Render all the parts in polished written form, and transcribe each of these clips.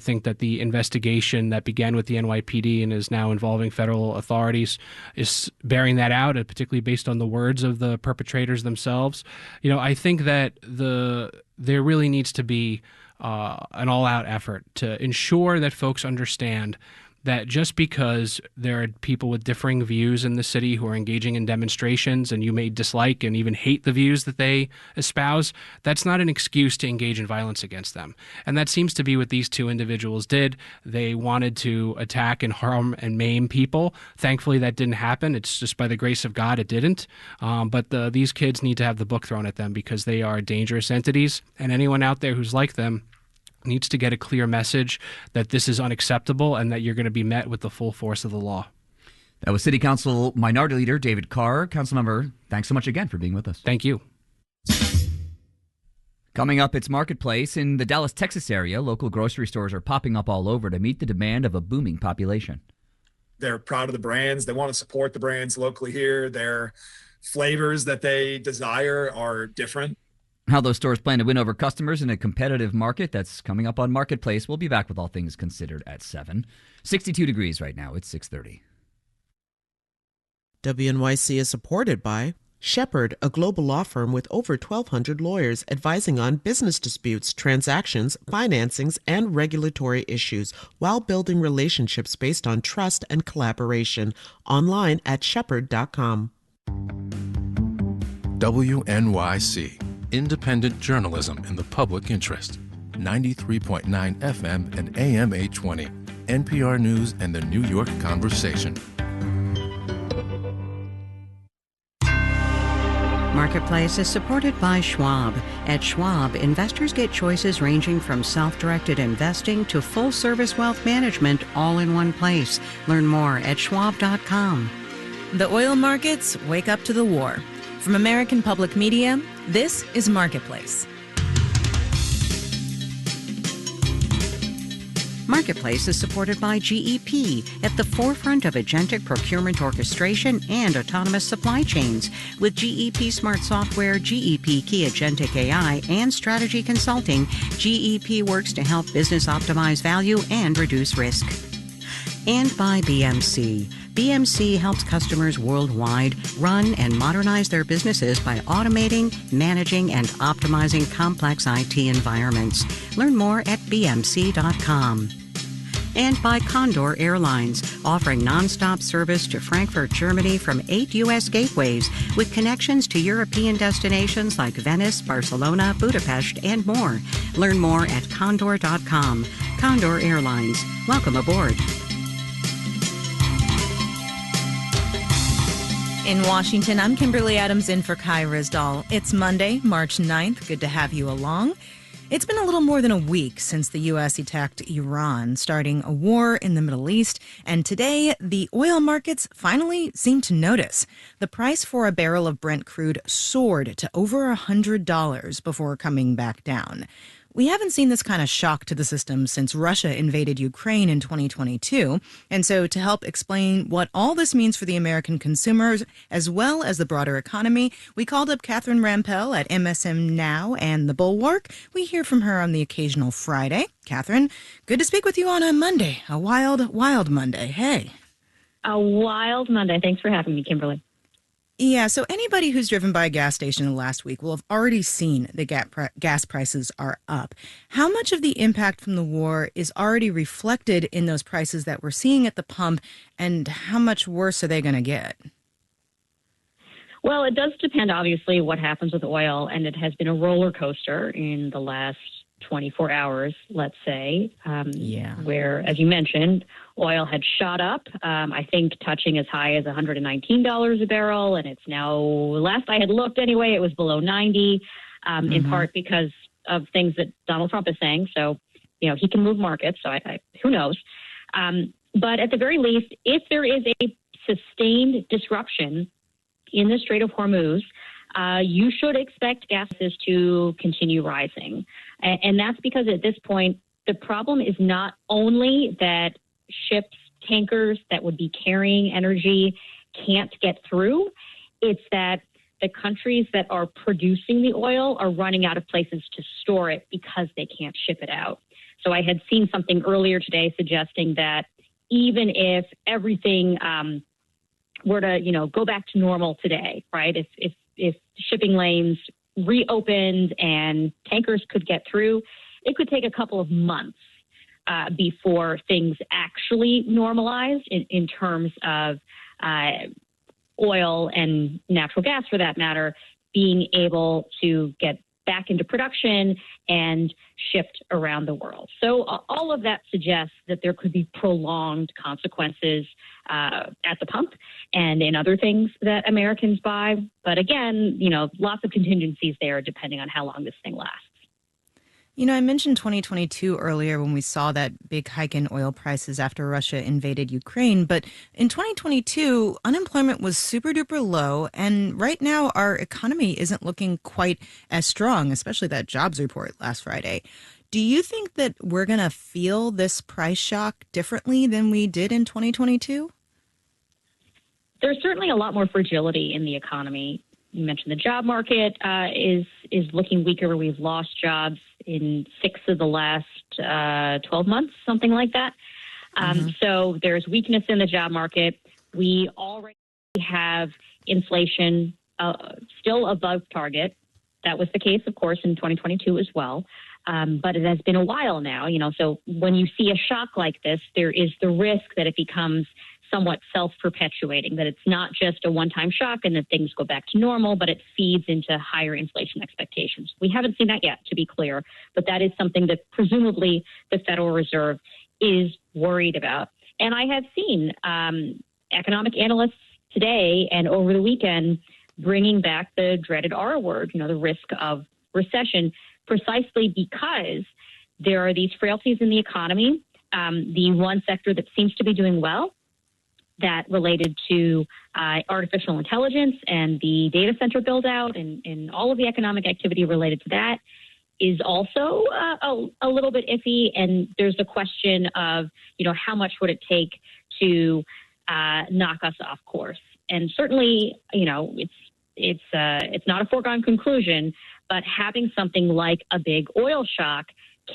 I think that the investigation that began with the NYPD and is now involving federal authorities is bearing that out, and particularly based on the words of the perpetrators themselves. I think that there really needs to be an all-out effort to ensure that folks understand that just because there are people with differing views in the city who are engaging in demonstrations and you may dislike and even hate the views that they espouse, that's not an excuse to engage in violence against them. And that seems to be what these two individuals did. They wanted to attack and harm and maim people. Thankfully, that didn't happen. It's just by the grace of God it didn't. But these kids need to have the book thrown at them because they are dangerous entities. And anyone out there who's like them needs to get a clear message that this is unacceptable and that you're going to be met with the full force of the law. That was City Council Minority Leader David Carr. Councilmember, thanks so much again for being with us. Thank you. Coming up, it's Marketplace. In the Dallas, Texas area, local grocery stores are popping up all over to meet the demand of a booming population. They're proud of the brands. They want to support the brands locally here. Their flavors that they desire are different. How those stores plan to win over customers in a competitive market, that's coming up on Marketplace. We'll be back with All Things Considered at 7. 62 degrees right now. It's 6:30. WNYC is supported by Shepherd, a global law firm with over 1,200 lawyers advising on business disputes, transactions, financings, and regulatory issues while building relationships based on trust and collaboration. Online at shepherd.com. WNYC. Independent journalism in the public interest. 93.9 FM and AM 820. NPR News and the New York Conversation. Marketplace is supported by Schwab. At Schwab, investors get choices ranging from self-directed investing to full-service wealth management all in one place. Learn more at schwab.com. The oil markets wake up to the war. From American Public Media, this is Marketplace. Marketplace is supported by GEP, at the forefront of agentic procurement orchestration and autonomous supply chains. With GEP Smart Software, GEP Key Agentic AI, and Strategy Consulting, GEP works to help business optimize value and reduce risk. And by BMC. BMC helps customers worldwide run and modernize their businesses by automating, managing, and optimizing complex IT environments. Learn more at bmc.com. And by Condor Airlines, offering nonstop service to Frankfurt, Germany from 8 U.S. gateways with connections to European destinations like Venice, Barcelona, Budapest, and more. Learn more at condor.com. Condor Airlines. Welcome aboard. In Washington, I'm Kimberly Adams in for Kai Rizdal. It's Monday, March 9th. Good to have you along. It's been a little more than a week since the U.S. attacked Iran, starting a war in the Middle East. And today, the oil markets finally seem to notice. The price for a barrel of Brent crude soared to over $100 before coming back down. We haven't seen this kind of shock to the system since Russia invaded Ukraine in 2022. And so to help explain what all this means for the American consumers, as well as the broader economy, we called up Catherine Rampell at MSM Now and The Bulwark. We hear from her on the occasional Friday. Catherine, good to speak with you on a Monday, a wild, wild Monday. Hey. A wild Monday. Thanks for having me, Kimberly. Yeah, so anybody who's driven by a gas station in the last week will have already seen the gas prices are up. How much of the impact from the war is already reflected in those prices that we're seeing at the pump, and how much worse are they going to get? Well, it does depend, obviously, what happens with oil, and it has been a roller coaster in the last 24 hours, let's say, where, as you mentioned, oil had shot up, I think touching as high as $119 a barrel, and it's now, last I had looked anyway, it was below 90, in part because of things that Donald Trump is saying. So, he can move markets, so who knows. But at the very least, if there is a sustained disruption in the Strait of Hormuz, you should expect gases to continue rising. And that's because at this point, the problem is not only that ships, tankers that would be carrying energy can't get through, it's that the countries that are producing the oil are running out of places to store it because they can't ship it out. So I had seen something earlier today suggesting that even if everything were to, go back to normal today, right? If shipping lanes reopened and tankers could get through, it could take a couple of months before things actually normalized in terms of oil and natural gas, for that matter, being able to get back into production and shipped around the world. So all of that suggests that there could be prolonged consequences at the pump and in other things that Americans buy. But again, lots of contingencies there depending on how long this thing lasts. I mentioned 2022 earlier when we saw that big hike in oil prices after Russia invaded Ukraine. But in 2022, unemployment was super duper low. And right now, our economy isn't looking quite as strong, especially that jobs report last Friday. Do you think that we're going to feel this price shock differently than we did in 2022? There's certainly a lot more fragility in the economy. You mentioned the job market is looking weaker. We've lost jobs in 6 of the last 12 months, something like that. So there's weakness in the job market. We already have inflation still above target. That was the case, of course, in 2022 as well. But it has been a while now, so when you see a shock like this, there is the risk that it becomes somewhat self-perpetuating, that it's not just a one-time shock and that things go back to normal, but it feeds into higher inflation expectations. We haven't seen that yet, to be clear, but that is something that presumably the Federal Reserve is worried about. And I have seen economic analysts today and over the weekend bringing back the dreaded R word, the risk of recession, precisely because there are these frailties in the economy. The one sector that seems to be doing well, that related to artificial intelligence and the data center build out and all of the economic activity related to that, is also a little bit iffy. And there's a question of, how much would it take to knock us off course? And certainly, it's not a foregone conclusion, but having something like a big oil shock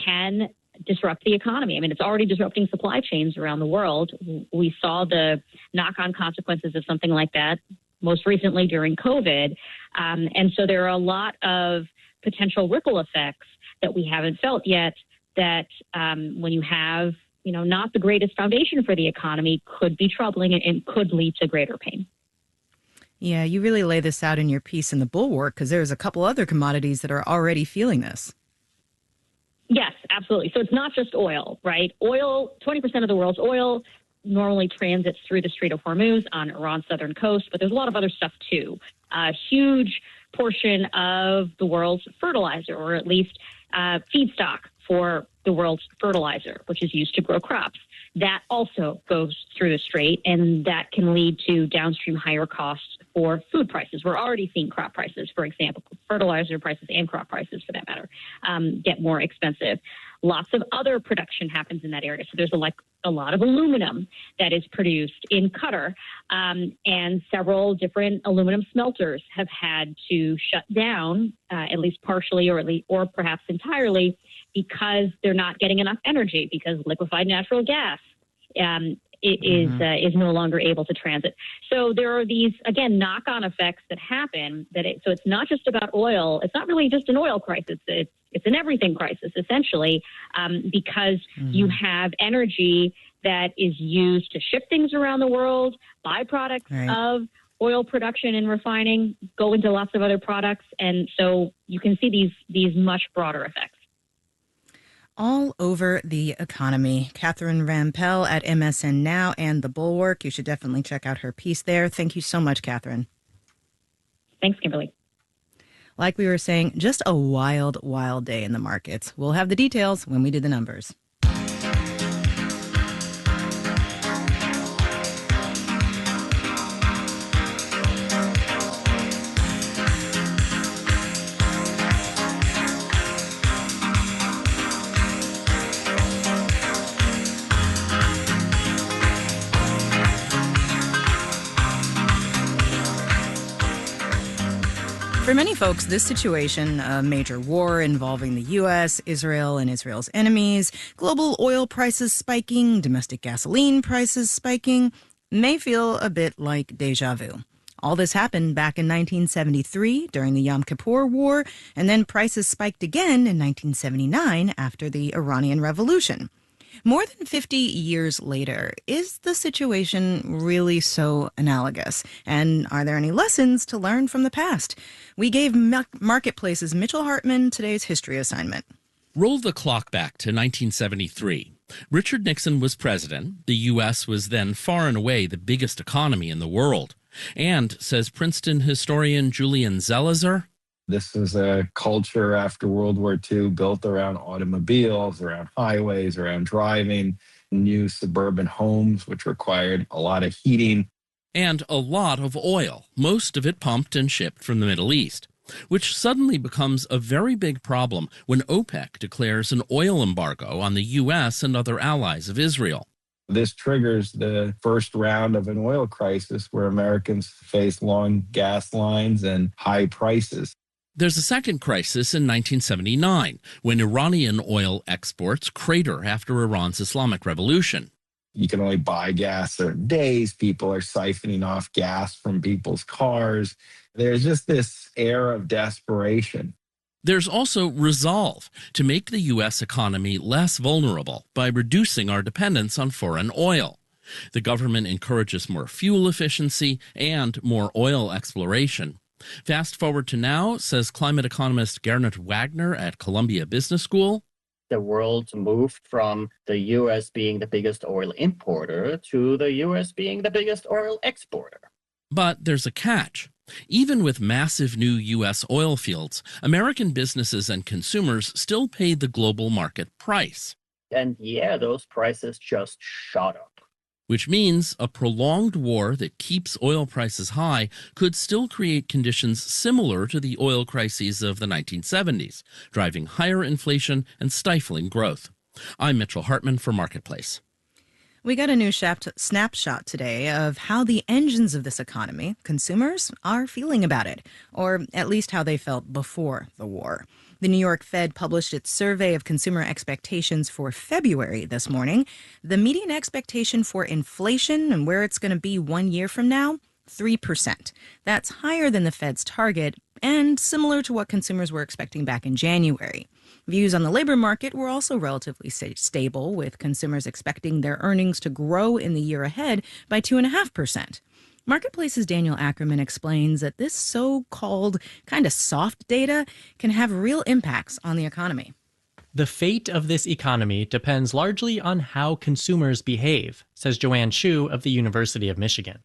can disrupt the economy. I mean, it's already disrupting supply chains around the world. We saw the knock-on consequences of something like that most recently during COVID. And so there are a lot of potential ripple effects that we haven't felt yet that when you have, not the greatest foundation for the economy, could be troubling and could lead to greater pain. Yeah, you really lay this out in your piece in the Bulwark, because there's a couple other commodities that are already feeling this. Yes, absolutely. So it's not just oil, right? Oil, 20% of the world's oil normally transits through the Strait of Hormuz on Iran's southern coast, but there's a lot of other stuff too. A huge portion of the world's fertilizer, or at least feedstock for the world's fertilizer, which is used to grow crops. That also goes through the strait, and that can lead to downstream higher costs for food prices. We're already seeing crop prices, for example, fertilizer prices and crop prices, for that matter, get more expensive. Lots of other production happens in that area. So there's a lot of aluminum that is produced in Qatar, and several different aluminum smelters have had to shut down, at least partially or perhaps entirely, because they're not getting enough energy, because liquefied natural gas is no longer able to transit. So there are these, again, knock-on effects that happen. So it's not just about oil. It's not really just an oil crisis. It's an everything crisis, essentially, because you have energy that is used to ship things around the world, byproducts of oil production and refining go into lots of other products. And so you can see these much broader effects. All over the economy. Catherine Rampell at MSN Now and The Bulwark. You should definitely check out her piece there. Thank you so much, Catherine. Thanks, Kimberly. Like we were saying, just a wild, wild day in the markets. We'll have the details when we do the numbers. For many folks, this situation, a major war involving the U.S., Israel, and Israel's enemies, global oil prices spiking, domestic gasoline prices spiking, may feel a bit like deja vu. All this happened back in 1973 during the Yom Kippur War, and then prices spiked again in 1979 after the Iranian Revolution. More than 50 years later, is the situation really so analogous? And are there any lessons to learn from the past? We gave Marketplace's Mitchell Hartman today's history assignment. Roll the clock back to 1973. Richard Nixon was president. The U.S. was then far and away the biggest economy in the world. And, says Princeton historian Julian Zelizer, this was a culture after World War II built around automobiles, around highways, around driving, new suburban homes, which required a lot of heating. And a lot of oil, most of it pumped and shipped from the Middle East, which suddenly becomes a very big problem when OPEC declares an oil embargo on the U.S. and other allies of Israel. This triggers the first round of an oil crisis where Americans face long gas lines and high prices. There's a second crisis in 1979 when Iranian oil exports crater after Iran's Islamic Revolution. You can only buy gas certain days. People are siphoning off gas from people's cars. There's just this air of desperation. There's also resolve to make the U.S. economy less vulnerable by reducing our dependence on foreign oil. The government encourages more fuel efficiency and more oil exploration. Fast forward to now, says climate economist Gernot Wagner at Columbia Business School. The world moved from the U.S. being the biggest oil importer to the U.S. being the biggest oil exporter. But there's a catch. Even with massive new U.S. oil fields, American businesses and consumers still pay the global market price. And yeah, those prices just shot up. Which means a prolonged war that keeps oil prices high could still create conditions similar to the oil crises of the 1970s, driving higher inflation and stifling growth. I'm Mitchell Hartman for Marketplace. We got a new snapshot today of how the engines of this economy, consumers, are feeling about it, or at least how they felt before the war. The New York Fed published its survey of consumer expectations for February this morning. The median expectation for inflation and where it's going to be 1 year from now, 3%. That's higher than the Fed's target and similar to what consumers were expecting back in January. Views on the labor market were also relatively stable, with consumers expecting their earnings to grow in the year ahead by 2.5%. Marketplace's Daniel Ackerman explains that this so-called kind of soft data can have real impacts on the economy. The fate of this economy depends largely on how consumers behave, says Joanne Shu of the University of Michigan.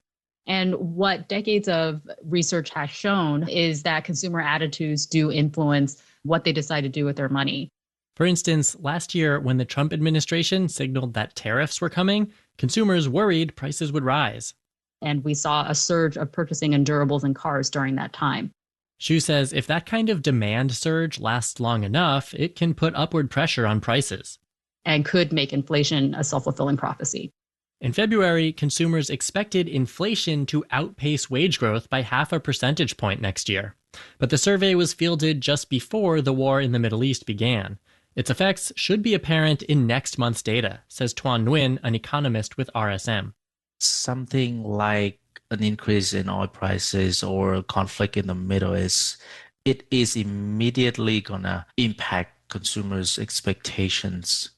And what decades of research has shown is that consumer attitudes do influence what they decide to do with their money. For instance, last year when the Trump administration signaled that tariffs were coming, consumers worried prices would rise. And we saw a surge of purchasing in durables and cars during that time. Shu says if that kind of demand surge lasts long enough, it can put upward pressure on prices. And could make inflation a self-fulfilling prophecy. In February, consumers expected inflation to outpace wage growth by 0.5 percentage point next year. But the survey was fielded just before the war in the Middle East began. Its effects should be apparent in next month's data, says Tuan Nguyen, an economist with RSM. Something like an increase in oil prices or conflict in the Middle East, it is immediately going to impact consumers' expectations.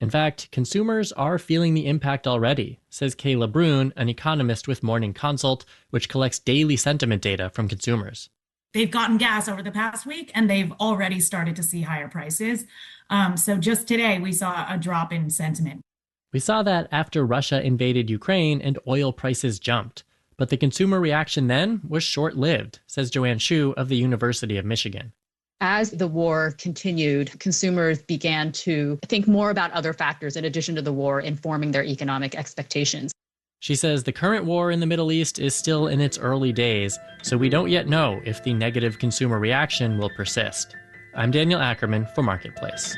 In fact, consumers are feeling the impact already, says Kayla Brune, an economist with Morning Consult, which collects daily sentiment data from consumers. They've gotten gas over the past week, and they've already started to see higher prices. So just today, we saw a drop in sentiment. We saw that after Russia invaded Ukraine and oil prices jumped. But the consumer reaction then was short-lived, says Joanne Shu of the University of Michigan. As the war continued, consumers began to think more about other factors in addition to the war informing their economic expectations. She says the current war in the Middle East is still in its early days, so we don't yet know if the negative consumer reaction will persist. I'm Daniel Ackerman for Marketplace.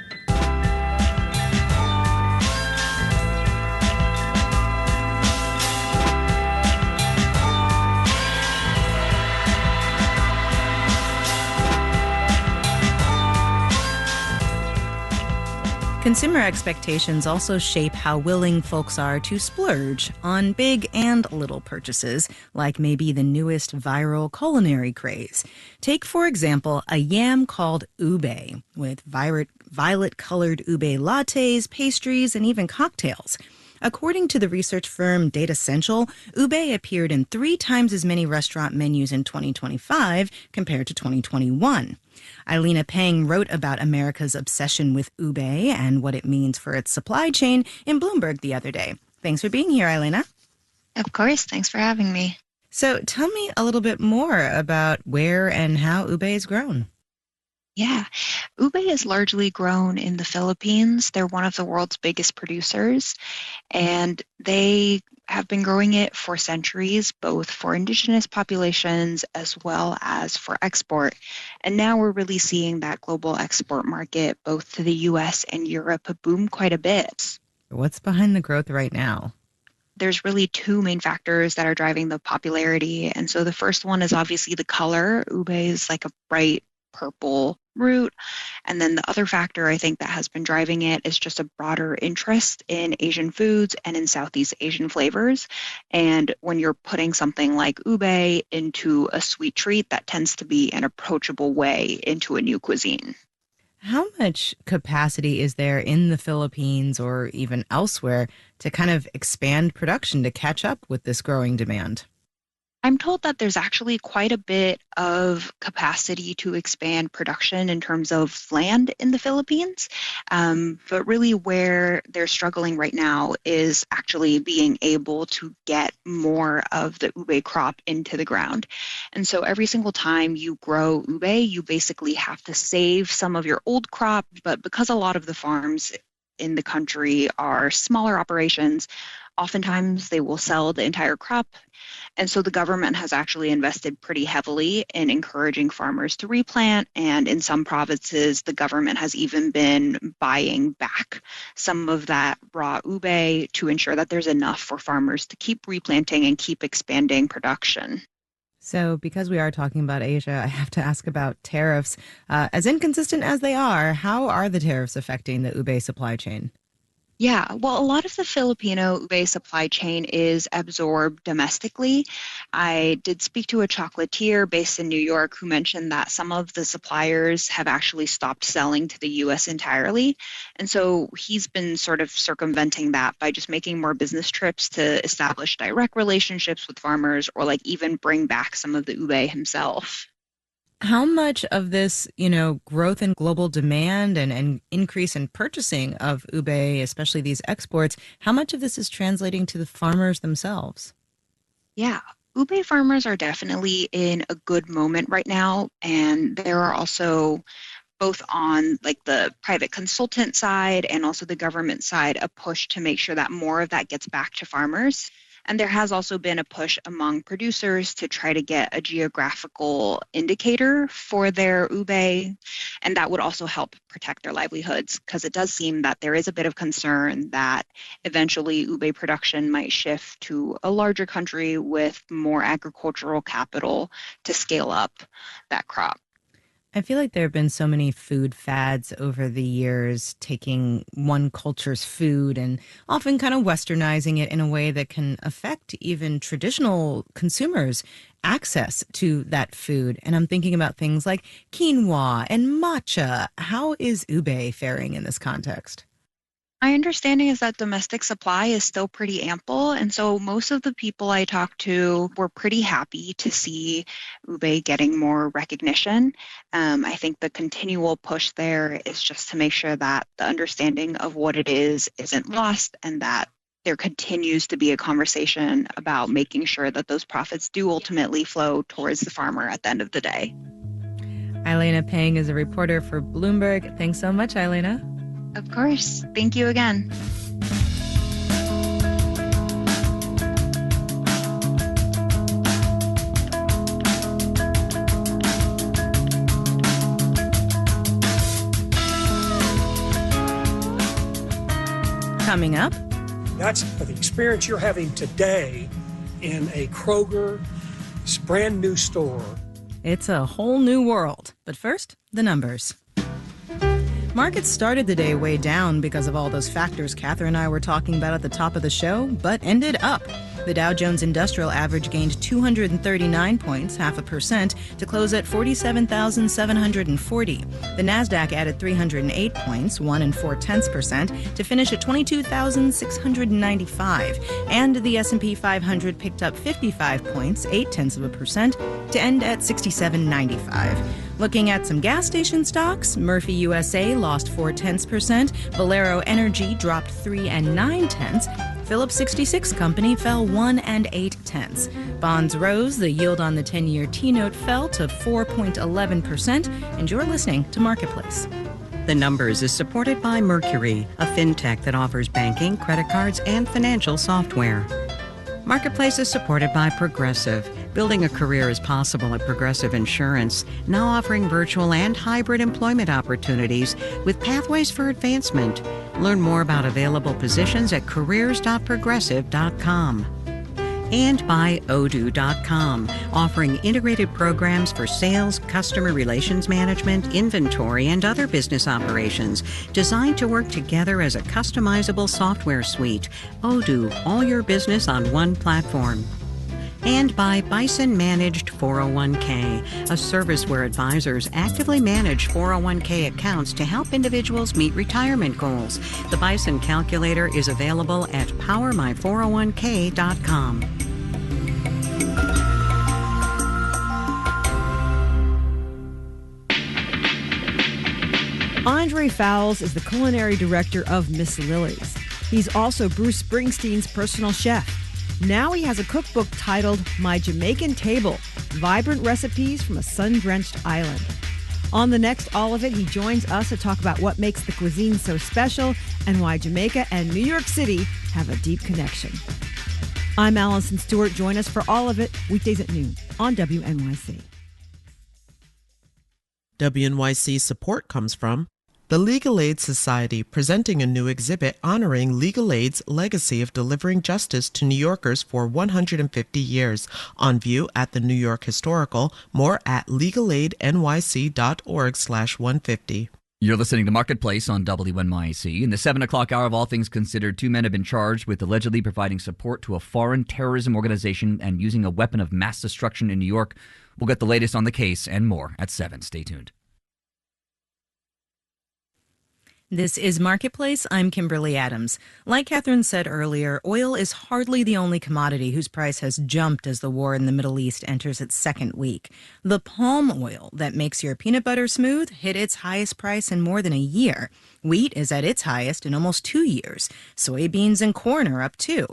Consumer expectations also shape how willing folks are to splurge on big and little purchases, like maybe the newest viral culinary craze. Take, for example, a yam called ube, with violet-colored ube lattes, pastries, and even cocktails. According to the research firm Datassential, ube appeared in 3 times as many restaurant menus in 2025 compared to 2021. Eilina Pang wrote about America's obsession with ube and what it means for its supply chain in Bloomberg the other day. Thanks for being here, Eilina. Of course. Thanks for having me. So tell me a little bit more about where and how ube is grown. Yeah, ube is largely grown in the Philippines. They're one of the world's biggest producers, and they have been growing it for centuries, both for indigenous populations as well as for export. And now we're really seeing that global export market, both to the US and Europe, boom quite a bit. What's behind the growth right now? There's really 2 main factors that are driving the popularity. And so the first one is obviously the color. Ube is like a bright purple root. And then the other factor I think that has been driving it is just a broader interest in Asian foods and in Southeast Asian flavors. And when you're putting something like ube into a sweet treat, that tends to be an approachable way into a new cuisine. How much capacity is there in the Philippines or even elsewhere to kind of expand production to catch up with this growing demand? I'm told that there's actually quite a bit of capacity to expand production in terms of land in the Philippines. But really where they're struggling right now is actually being able to get more of the ube crop into the ground. And so every single time you grow ube, you basically have to save some of your old crop. But because a lot of the farms in the country are smaller operations, oftentimes they will sell the entire crop. And so the government has actually invested pretty heavily in encouraging farmers to replant. And in some provinces, the government has even been buying back some of that raw ube to ensure that there's enough for farmers to keep replanting and keep expanding production. So because we are talking about Asia, I have to ask about tariffs. As inconsistent as they are, how are the tariffs affecting the ube supply chain? Yeah, well, a lot of the Filipino ube supply chain is absorbed domestically. I did speak to a chocolatier based in New York who mentioned that some of the suppliers have actually stopped selling to the U.S. entirely. And so he's been sort of circumventing that by just making more business trips to establish direct relationships with farmers or like even bring back some of the ube himself. How much of this, growth in global demand and increase in purchasing of ube, especially these exports, how much of this is translating to the farmers themselves? Yeah, ube farmers are definitely in a good moment right now. And there are also, both on like the private consultant side and also the government side, a push to make sure that more of that gets back to farmers. And there has also been a push among producers to try to get a geographical indicator for their ube, and that would also help protect their livelihoods, because it does seem that there is a bit of concern that eventually ube production might shift to a larger country with more agricultural capital to scale up that crop. I feel like there have been so many food fads over the years, taking one culture's food and often kind of westernizing it in a way that can affect even traditional consumers' access to that food. And I'm thinking about things like quinoa and matcha. How is ube faring in this context? My understanding is that domestic supply is still pretty ample, and so most of the people I talked to were pretty happy to see ube getting more recognition. I think the continual push there is just to make sure that the understanding of what it is isn't lost, and that there continues to be a conversation about making sure that those profits do ultimately flow towards the farmer at the end of the day. Eilina Pang is a reporter for Bloomberg. Thanks so much, Eilina. Of course. Thank you again. Coming up. That's the experience you're having today in a Kroger brand new store. It's a whole new world. But first, the numbers. Markets started the day way down because of all those factors Catherine and I were talking about at the top of the show, but ended up. The Dow Jones Industrial Average gained 239 points, 0.5%, to close at 47,740. The Nasdaq added 308 points, 1.4%, to finish at 22,695. And the S&P 500 picked up 55 points, 0.8%, to end at 6795. Looking at some gas station stocks, Murphy USA lost 0.4%, Valero Energy dropped 3 9/10. Phillips 66 Company fell 1 8/10. Bonds rose, the yield on the 10-year T-note fell to 4.11%, and you're listening to Marketplace. The Numbers is supported by Mercury, a fintech that offers banking, credit cards, and financial software. Marketplace is supported by Progressive. Building a career is possible at Progressive Insurance, now offering virtual and hybrid employment opportunities with pathways for advancement. Learn more about available positions at careers.progressive.com. And by Odoo.com, offering integrated programs for sales, customer relations management, inventory, and other business operations designed to work together as a customizable software suite. Odoo, all your business on one platform. And by Bison Managed 401k, a service where advisors actively manage 401k accounts to help individuals meet retirement goals. The Bison calculator is available at powermy401k.com. Andre Fowles is the culinary director of Miss Lily's. He's also Bruce Springsteen's personal chef. Now he has a cookbook titled My Jamaican Table, Vibrant Recipes from a Sun-Drenched Island. On the next All of It, he joins us to talk about what makes the cuisine so special and why Jamaica and New York City have a deep connection. I'm Allison Stewart. Join us for All of It, weekdays at noon on WNYC. WNYC support comes from the Legal Aid Society, presenting a new exhibit honoring Legal Aid's legacy of delivering justice to New Yorkers for 150 years. On view at the New York Historical. More at legalaidnyc.org/150. You're listening to Marketplace on WNYC. In the 7 o'clock hour of All Things Considered, 2 men have been charged with allegedly providing support to a foreign terrorism organization and using a weapon of mass destruction in New York. We'll get the latest on the case and more at 7. Stay tuned. This is Marketplace. I'm Kimberly Adams. Like Catherine said earlier, oil is hardly the only commodity whose price has jumped as the war in the Middle East enters its second week. The palm oil that makes your peanut butter smooth hit its highest price in more than a year. Wheat is at its highest in almost 2 years. Soybeans and corn are up too.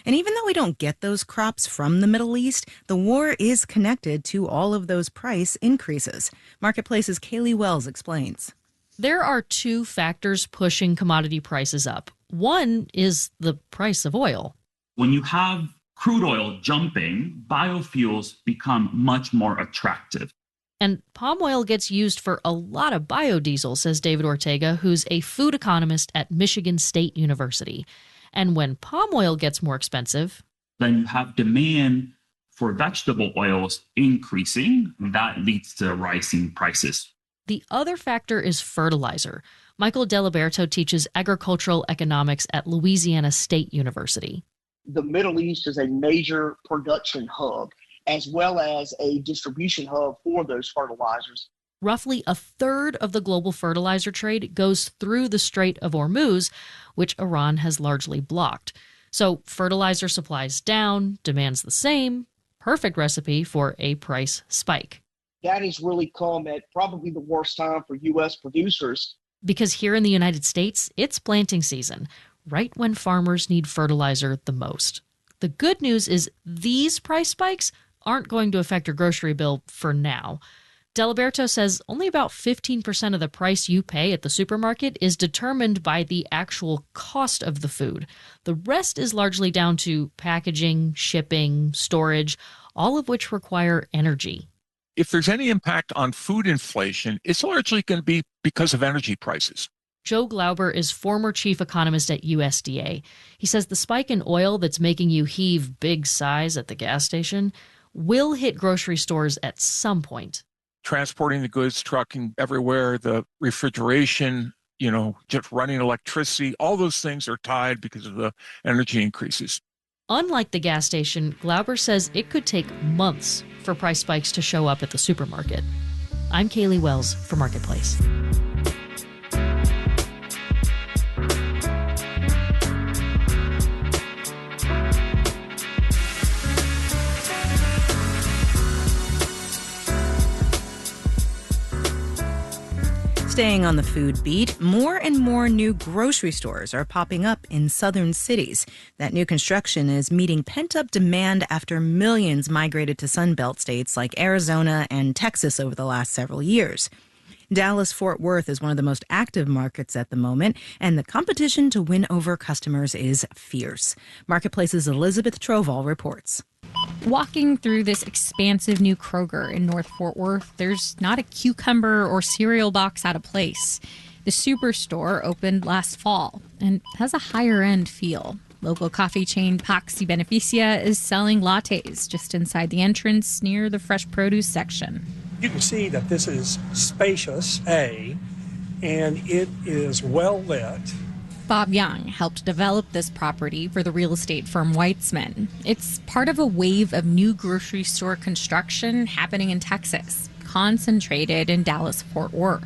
And even though we don't get those crops from the Middle East, the war is connected to all of those price increases. Marketplace's Kaylee Wells explains. There are 2 factors pushing commodity prices up. One is the price of oil. When you have crude oil jumping, biofuels become much more attractive. And palm oil gets used for a lot of biodiesel, says David Ortega, who's a food economist at Michigan State University. And when palm oil gets more expensive, then you have demand for vegetable oils increasing, and that leads to rising prices. The other factor is fertilizer. Michael Deliberto teaches agricultural economics at Louisiana State University. The Middle East is a major production hub, as well as a distribution hub for those fertilizers. Roughly a third of the global fertilizer trade goes through the Strait of Hormuz, which Iran has largely blocked. So fertilizer supplies down, demand's the same. Perfect recipe for a price spike. That has really come at probably the worst time for U.S. producers. Because here in the United States, it's planting season, right when farmers need fertilizer the most. The good news is these price spikes aren't going to affect your grocery bill for now. Deliberto says only about 15% of the price you pay at the supermarket is determined by the actual cost of the food. The rest is largely down to packaging, shipping, storage, all of which require energy. If there's any impact on food inflation, it's largely going to be because of energy prices. Joe Glauber is former chief economist at USDA. He says the spike in oil that's making you heave big sighs at the gas station will hit grocery stores at some point. Transporting the goods, trucking everywhere, the refrigeration, just running electricity. All those things are tied because of the energy increases. Unlike the gas station, Glauber says it could take months for price spikes to show up at the supermarket. I'm Kaylee Wells for Marketplace. Staying on the food beat, more and more new grocery stores are popping up in southern cities. That new construction is meeting pent-up demand after millions migrated to Sunbelt states like Arizona and Texas over the last several years. Dallas-Fort Worth is one of the most active markets at the moment, and the competition to win over customers is fierce. Marketplace's Elizabeth Troval reports. Walking through this expansive new Kroger in North Fort Worth, there's not a cucumber or cereal box out of place. The Superstore opened last fall and has a higher-end feel. Local coffee chain Pax y Beneficia is selling lattes just inside the entrance near the fresh produce section. You can see that this is spacious, and it is well lit. Bob Young helped develop this property for the real estate firm Weitzman. It's part of a wave of new grocery store construction happening in Texas, concentrated in Dallas-Fort Worth.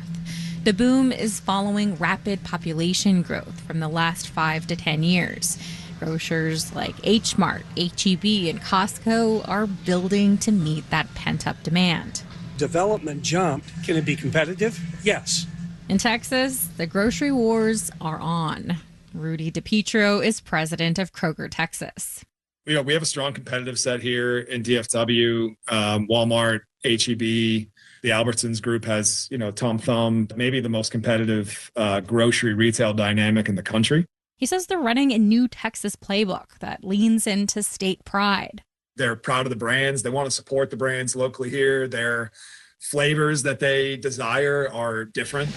The boom is following rapid population growth from the last 5 to 10 years. Grocers like H Mart, H-E-B, and Costco are building to meet that pent-up demand. Development jumped. Can it be competitive? Yes. In Texas, the grocery wars are on. Rudy DePietro is president of Kroger Texas. We have a strong competitive set here in DFW. Walmart, H-E-B, the Albertsons group has, Tom Thumb, maybe the most competitive grocery retail dynamic in the country. He says they're running a new Texas playbook that leans into state pride. They're proud of the brands. They want to support the brands locally here. Their flavors that they desire are different.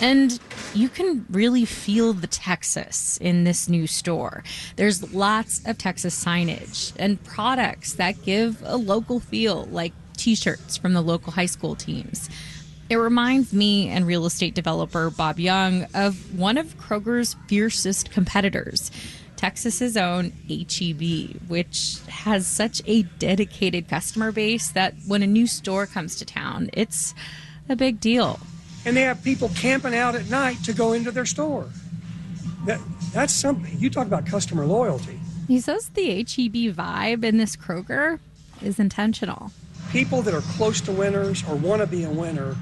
And you can really feel the Texas in this new store. There's lots of Texas signage and products that give a local feel, like T-shirts from the local high school teams. It reminds me and real estate developer Bob Young of one of Kroger's fiercest competitors, Texas's own H-E-B, which has such a dedicated customer base that when a new store comes to town, it's a big deal. And they have people camping out at night to go into their store. That's something. You talk about customer loyalty. He says the H-E-B vibe in this Kroger is intentional. People that are close to winners or want to be a winner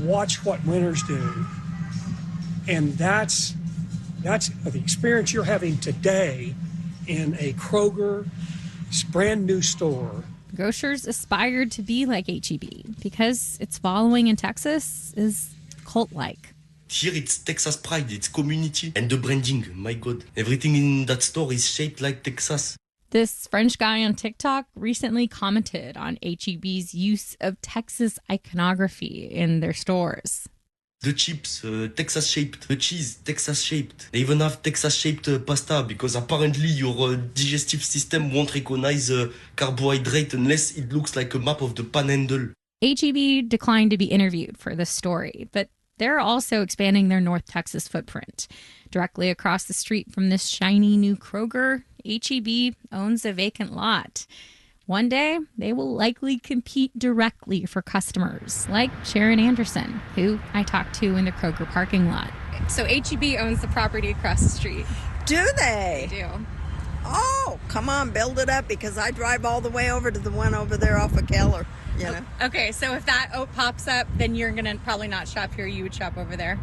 watch what winners do. And that's the experience you're having today in a Kroger brand new store. Grocers aspired to be like H-E-B because its following in Texas is cult-like. Here it's Texas pride, it's community, and the branding, my God. Everything in that store is shaped like Texas. This French guy on TikTok recently commented on H-E-B's use of Texas iconography in their stores. The chips, Texas-shaped. The cheese, Texas-shaped. They even have Texas-shaped pasta because apparently your digestive system won't recognize carbohydrate unless it looks like a map of the panhandle. H-E-B declined to be interviewed for this story, but they're also expanding their North Texas footprint. Directly across the street from this shiny new Kroger, H-E-B owns a vacant lot. One day, they will likely compete directly for customers, like Sharon Anderson, who I talked to in the Kroger parking lot. So H-E-B owns the property across the street. Do they? They do. Oh, come on, build it up, because I drive all the way over to the one over there off of Keller, Okay, so if that pops up, then you're going to probably not shop here. You would shop over there.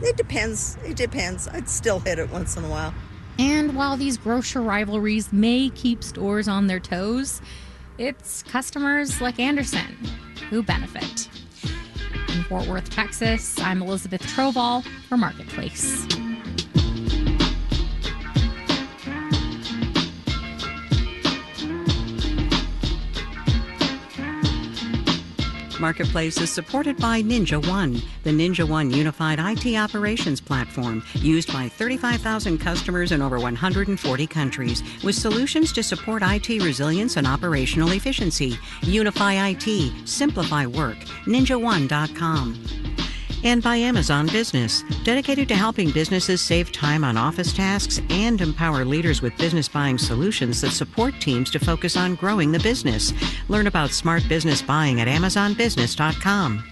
It depends. I'd still hit it once in a while. And while these grocer rivalries may keep stores on their toes, it's customers like Anderson who benefit. In Fort Worth, Texas, I'm Elizabeth Troval for Marketplace. Marketplace is supported by Ninja One, the Ninja One unified IT operations platform used by 35,000 customers in over 140 countries with solutions to support IT resilience and operational efficiency. Unify IT, simplify work, ninjaone.com. And by Amazon Business, dedicated to helping businesses save time on office tasks and empower leaders with business buying solutions that support teams to focus on growing the business. Learn about smart business buying at amazonbusiness.com.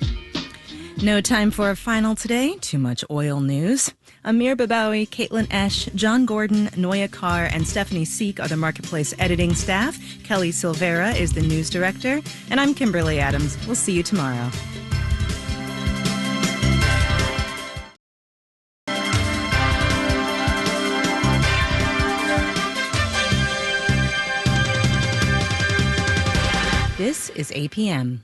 No time for a final today. Too much oil news. Amir Babawi, Caitlin Esch, John Gordon, Noya Carr, and Stephanie Seek are the Marketplace editing staff. Kelly Silvera is the news director. And I'm Kimberly Adams. We'll see you tomorrow. This is APM.